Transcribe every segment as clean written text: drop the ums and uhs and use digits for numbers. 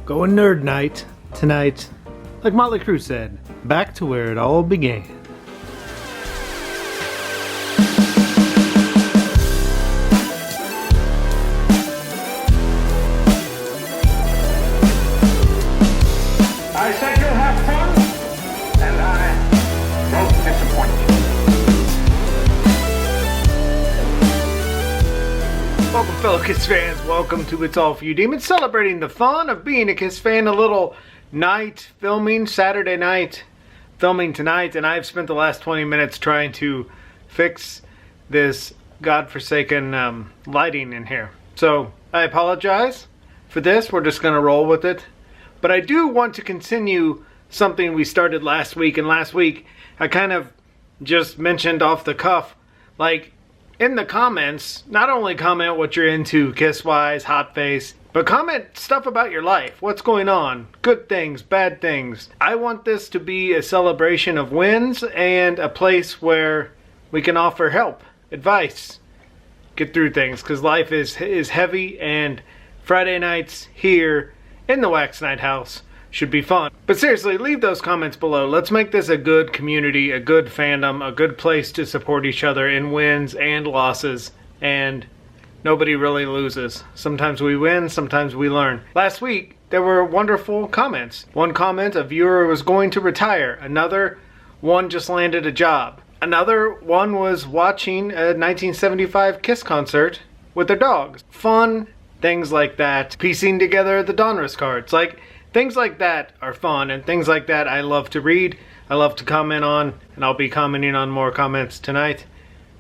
Going nerd night tonight, like Motley Crue said, back to where it all began. I said you'll have fun, and I won't disappoint you. Welcome, fellow Kiss fans. Welcome to It's All For You Demons, celebrating the fun of being a Kiss fan. A little night filming, Saturday night filming tonight, and I've spent the last 20 minutes trying to fix this godforsaken lighting in here. So I apologize for this. We're just going to roll with it. But I do want to continue something we started last week, and last week I kind of just mentioned off the cuff, like, in the comments, not only comment what you're into Kiss-wise, HOTFACE, but comment stuff about your life. What's going on? Good things, bad things. I want this to be a celebration of wins and a place where we can offer help, advice, get through things, because life is heavy, and Friday nights here in the Wax Night House should be fun. But seriously, leave those comments below. Let's make this a good community, a good fandom, a good place to support each other in wins and losses, and nobody really loses. Sometimes we win, sometimes we learn. Last week, there were wonderful comments. One comment, a viewer was going to retire. Another one just landed a job. Another one was watching a 1975 Kiss concert with their dogs. Fun things like that. Piecing together the Donruss cards. Like, things like that are fun, and things like that I love to read, I love to comment on, and I'll be commenting on more comments tonight.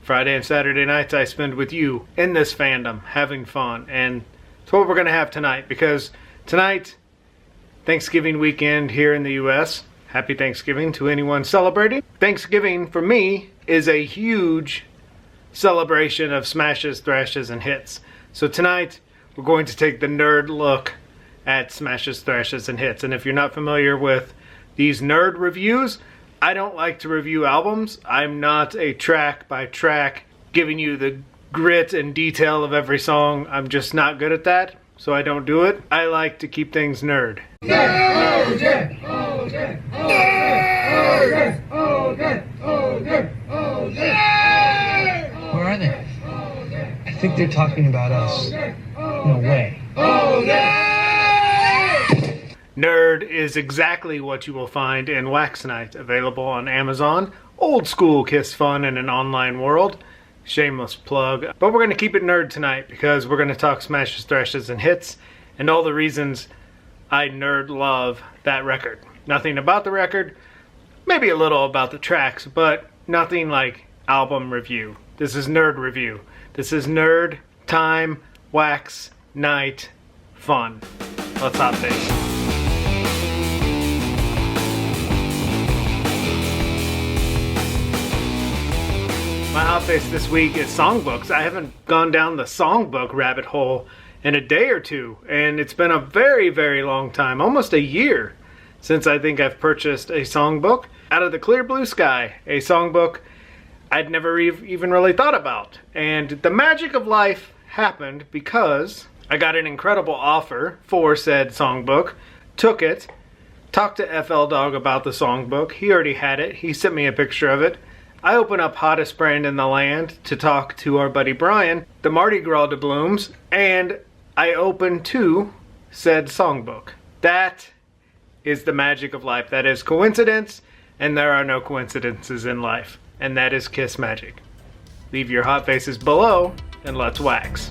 Friday and Saturday nights I spend with you in this fandom, having fun, and it's what we're going to have tonight, because tonight, Thanksgiving weekend here in the U.S., happy Thanksgiving to anyone celebrating. Thanksgiving, for me, is a huge celebration of smashes, thrashes, and hits. So tonight, we're going to take the nerd look at smashes, thrashes, and hits. And if you're not familiar with these nerd reviews, I don't like to review albums. I'm not a track by track giving you the grit and detail of every song. I'm just not good at that, so I don't do it. I like to keep things nerd. Where are they? I think they're talking about us. No way. Nerd is exactly what you will find in Wax Night, available on Amazon. Old school Kiss fun in an online world. Shameless plug. But we're going to keep it nerd tonight because we're going to talk smashes, thrashes, and hits, and all the reasons I nerd love that record. Nothing about the record, maybe a little about the tracks, but nothing like album review. This is nerd review. This is nerd time, Wax Night fun. Let's HOTFACE. My HOTFACE this week is songbooks. I haven't gone down the songbook rabbit hole in a day or two, and it's been a very, very long time, almost a year, since I think I've purchased a songbook. Out of the clear blue sky, a songbook I'd never even really thought about. And the magic of life happened because I got an incredible offer for said songbook, took it, talked to FL Dog about the songbook. He already had it. He sent me a picture of it. I open up Hottest Brand in the Land to talk to our buddy Brian, the Mardi Gras doubloons, and I open to said songbook. That is the magic of life. That is coincidence, and there are no coincidences in life. And that is Kiss magic. Leave your HOTFACEs below, and let's wax.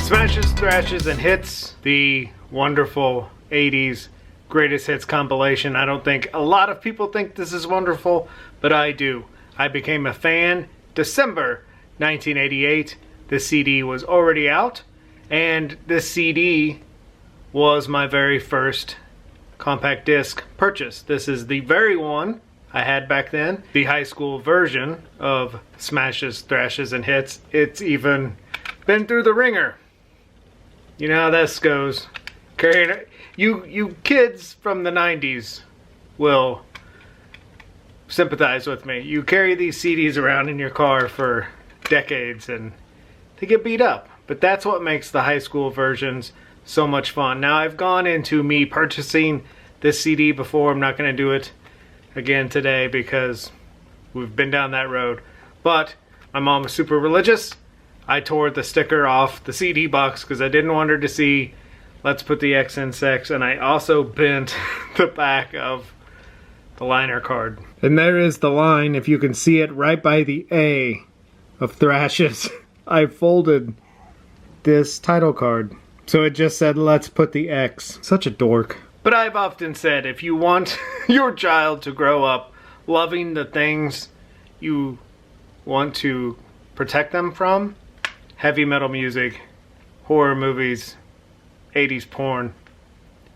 Smashes, thrashes, and hits. The wonderful 80s Greatest Hits compilation. I don't think a lot of people think this is wonderful, but I do. I became a fan December 1988. This CD was already out, and this CD was my very first compact disc purchase. This is the very one I had back then, the high school version of Smashes, Thrashes, and Hits. It's even been through the ringer. You know how this goes. Carrying you kids from the 90s will sympathize with me. You carry these CDs around in your car for decades and they get beat up. But that's what makes the high school versions so much fun. Now, I've gone into me purchasing this CD before. I'm not going to do it again today because we've been down that road. But my mom was super religious. I tore the sticker off the CD box because I didn't want her to see Let's Put the X in Sex. And I also bent the back of the liner card. And there is the line, if you can see it, right by the A of Thrashes. I folded this title card, so it just said, Let's Put the X. Such a dork. But I've often said, if you want your child to grow up loving the things you want to protect them from, heavy metal music, horror movies, 80s porn,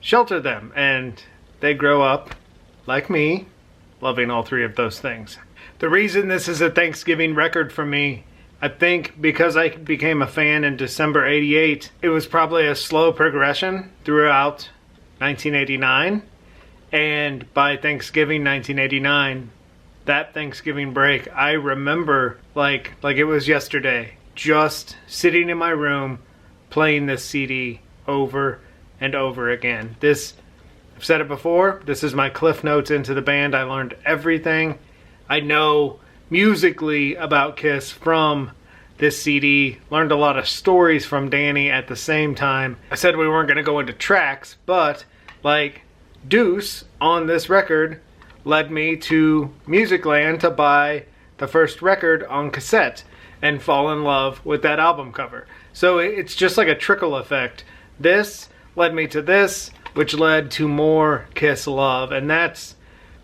shelter them, and they grow up like me, loving all three of those things. The reason this is a Thanksgiving record for me, I think because I became a fan in December '88, it was probably a slow progression throughout 1989. And by Thanksgiving 1989, that Thanksgiving break, I remember like it was yesterday, just sitting in my room playing this CD over and over again. This, I've said it before, this is my cliff notes into the band. I learned everything I know musically about Kiss from this CD. Learned a lot of stories from Danny at the same time. I said we weren't going to go into tracks, but like Deuce on this record led me to Musicland to buy the first record on cassette and fall in love with that album cover. So it's just like a trickle effect. This led me to this, which led to more Kiss love. And that's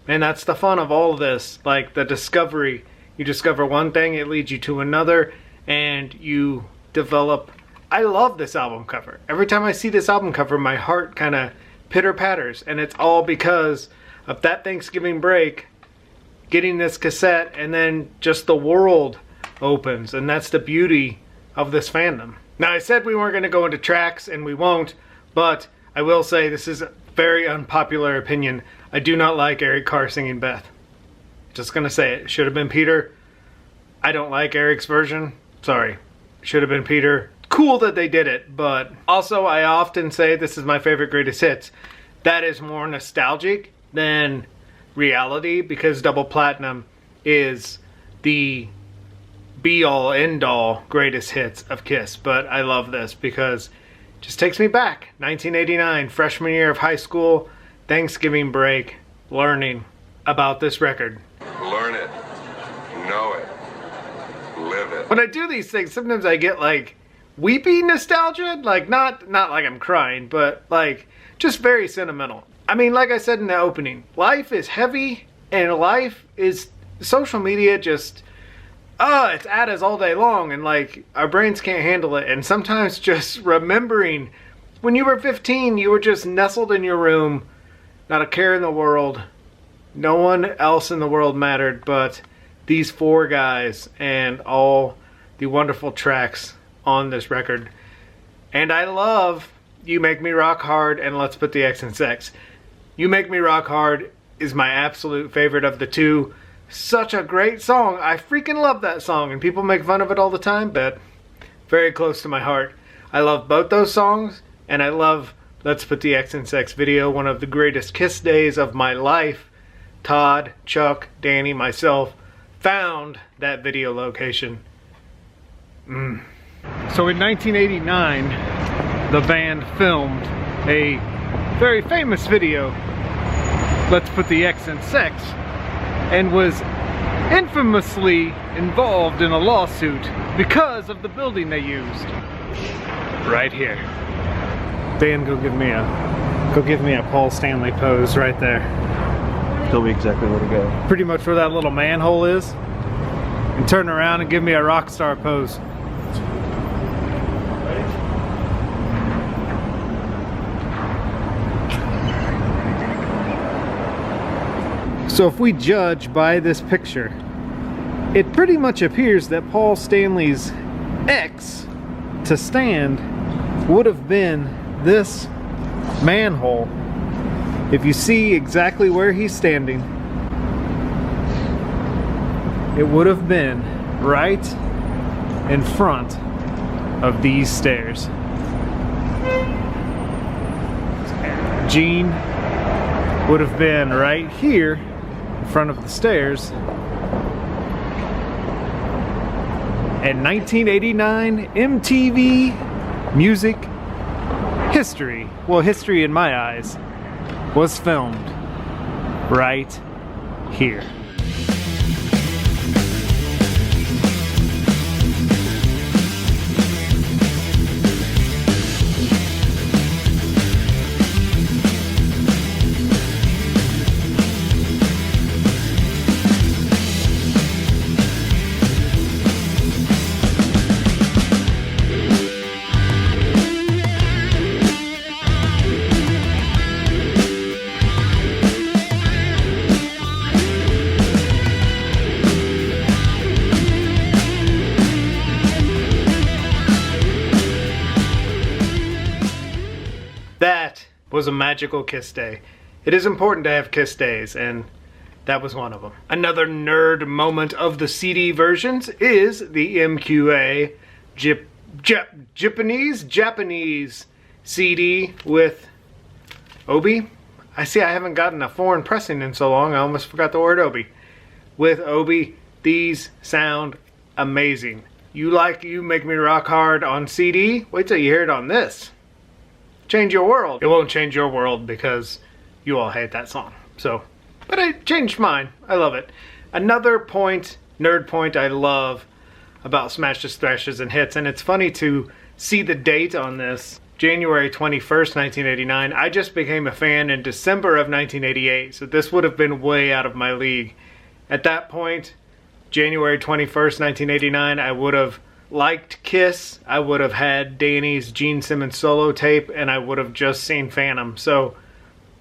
the fun of all of this. Like the discovery. You discover one thing, it leads you to another, and you develop. I love this album cover. Every time I see this album cover, my heart kind of pitter-patters. And it's all because of that Thanksgiving break, getting this cassette, and then just the world opens. And that's the beauty of this fandom. Now, I said we weren't going to go into tracks, and we won't, but I will say this is a very unpopular opinion. I do not like Eric Carr singing Beth. Just gonna say it. Should have been Peter. I don't like Eric's version. Sorry. Should have been Peter. Cool that they did it, but also I often say this is my favorite greatest hits. That is more nostalgic than reality because Double Platinum is the be-all, end-all greatest hits of Kiss. But I love this because it just takes me back. 1989, freshman year of high school, Thanksgiving break, learning about this record. Learn it, know it, live it. When I do these things, sometimes I get like weepy nostalgia, like not like I'm crying, but like just very sentimental. I mean, like I said in the opening, life is heavy and life is social media just, it's at us all day long and like our brains can't handle it. And sometimes just remembering when you were 15, you were just nestled in your room, not a care in the world. No one else in the world mattered but these four guys and all the wonderful tracks on this record. And I love You Make Me Rock Hard and Let's Put the X in Sex. You Make Me Rock Hard is my absolute favorite of the two. Such a great song. I freaking love that song and people make fun of it all the time, but very close to my heart. I love both those songs and I love Let's Put the X in Sex video, one of the greatest Kiss days of my life. Todd, Chuck, Danny, myself found that video location. So in 1989, the band filmed a very famous video, Let's Put the X in Sex, and was infamously involved in a lawsuit because of the building they used. Right here. Dan, go give me a Paul Stanley pose right there. Tell me exactly where to go. Pretty much where that little manhole is. And turn around and give me a rock star pose. So if we judge by this picture, it pretty much appears that Paul Stanley's X to stand would have been this manhole. If you see exactly where he's standing, it would have been right in front of these stairs. Gene would have been right here in front of the stairs. And 1989 MTV Music History, well, history in my eyes, was filmed right here. That was a magical Kiss day. It is important to have Kiss days, and that was one of them. Another nerd moment of the CD versions is the MQA Japanese CD with Obi. I haven't gotten a foreign pressing in so long, I almost forgot the word Obi. With Obi, these sound amazing. You Make Me Rock Hard on CD? Wait till you hear it on this. Change your world. It won't change your world because you all hate that song. So, but I changed mine. I love it. Another point, nerd point I love about Smashes, Thrashes, and Hits, and it's funny to see the date on this, January 21st, 1989. I just became a fan in December of 1988, so this would have been way out of my league. At that point, January 21st, 1989, I would have liked Kiss, I would have had Danny's Gene Simmons solo tape, and I would have just seen Phantom. So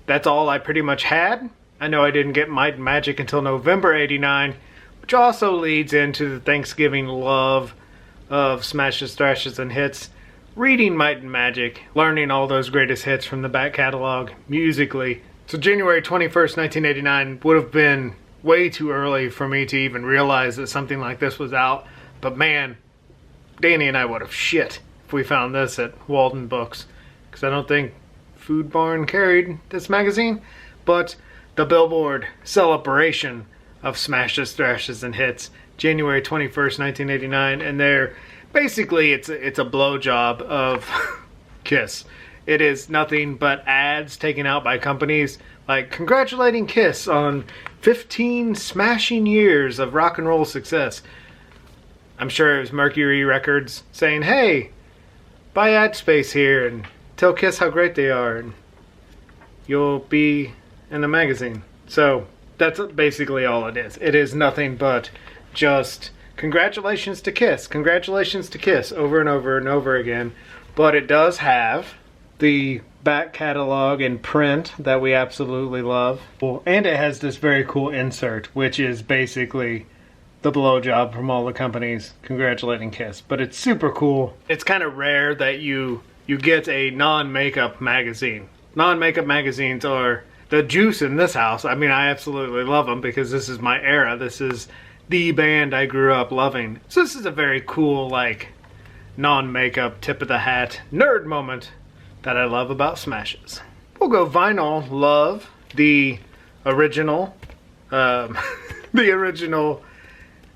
that's all I pretty much had. I know I didn't get Might and Magic until November '89, which also leads into the Thanksgiving love of Smashes, Thrashes, and Hits. Reading Might and Magic, learning all those greatest hits from the back catalog musically. So January 21st, 1989 would have been way too early for me to even realize that something like this was out. But man, Danny and I would have shit if we found this at Walden Books, because I don't think Food Barn carried this magazine. But the Billboard celebration of Smashes, Thrashes, and Hits, January 21st, 1989, and they're basically it's a blowjob of Kiss. It is nothing but ads taken out by companies like congratulating Kiss on 15 smashing years of rock and roll success. I'm sure it was Mercury Records saying, hey, buy ad space here and tell Kiss how great they are and you'll be in the magazine. So that's basically all it is. It is nothing but just congratulations to Kiss over and over and over again. But it does have the back catalog in print that we absolutely love. And it has this very cool insert, which is basically the blowjob from all the companies congratulating Kiss. But it's super cool. It's kind of rare that you get a non-makeup magazine. Non-makeup magazines are the juice in this house. I mean, I absolutely love them because this is my era. This is the band I grew up loving. So this is a very cool, like, non-makeup, tip of the hat nerd moment that I love about Smashes. We'll go vinyl. Love the original, the original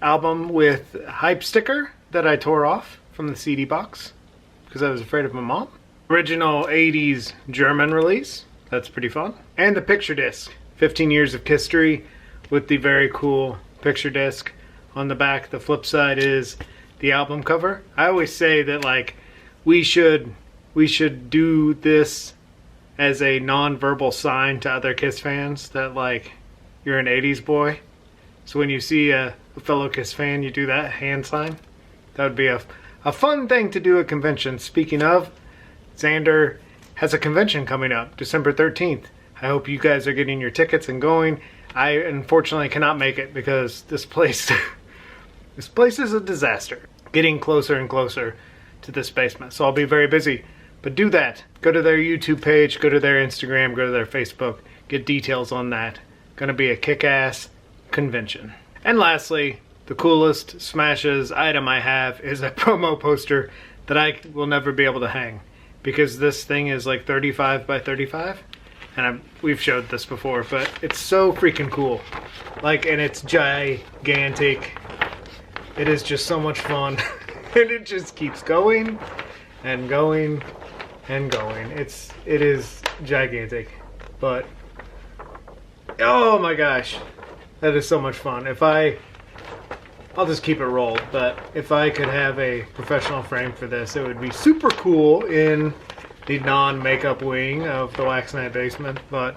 album with hype sticker that I tore off from the CD box because I was afraid of my mom. Original 80s German release. That's pretty fun. And the picture disc. 15 years of history with the very cool picture disc on the back. The flip side is the album cover. I always say that, like, we should do this as a non-verbal sign to other Kiss fans that, like, you're an 80s boy. So when you see a fellow Kiss fan, you do that hand sign. That would be a fun thing to do at convention. Speaking of, Xander has a convention coming up, December 13th. I hope you guys are getting your tickets and going. I unfortunately cannot make it because this place is a disaster. Getting closer and closer to this basement. So I'll be very busy. But do that. Go to their YouTube page, go to their Instagram, go to their Facebook. Get details on that. Gonna be a kick-ass convention. And lastly, the coolest Smashes item I have is a promo poster that I will never be able to hang, because this thing is like 35 by 35, and we've showed this before, but it's so freaking cool. Like, and it's gigantic. It is just so much fun. And it just keeps going and going and going. It is gigantic. But oh my gosh, that is so much fun. I'll just keep it rolled, but if I could have a professional frame for this, it would be super cool in the non-makeup wing of the Wax Night basement, but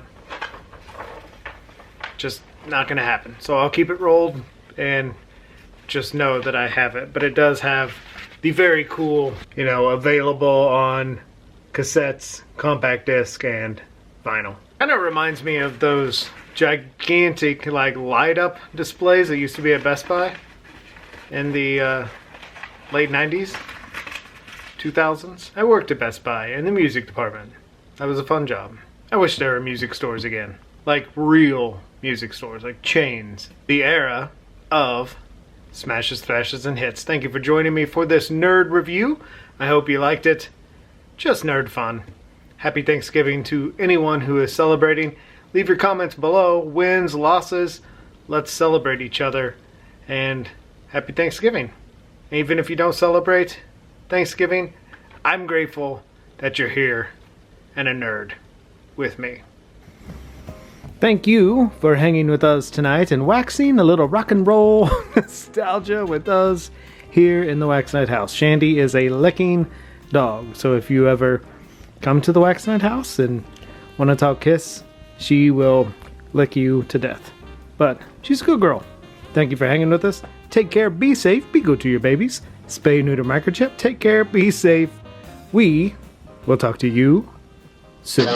just not gonna happen. So I'll keep it rolled and just know that I have it. But it does have the very cool, you know, available on cassettes, compact disc, and vinyl. Kind of reminds me of those gigantic like light up displays that used to be at Best Buy in the late 90s, 2000s. I worked at Best Buy in the music department. That was a fun job. I wish there were music stores again. Like real music stores, like chains. The era of smashes, thrashes, and hits. Thank you for joining me for this nerd review. I hope you liked it. Just nerd fun. Happy Thanksgiving to anyone who is celebrating. Leave your comments below. Wins, losses. Let's celebrate each other. And happy Thanksgiving. Even if you don't celebrate Thanksgiving, I'm grateful that you're here and a nerd with me. Thank you for hanging with us tonight and waxing a little rock and roll nostalgia with us here in the Wax Night house. Shandi is a licking dog, so if you ever come to the Wax Night house and want to talk kiss, she will lick you to death. But she's a good girl. Thank you for hanging with us. Take care, be safe, be good to your babies. Spay, neuter, microchip. Take care, be safe. We will talk to you soon.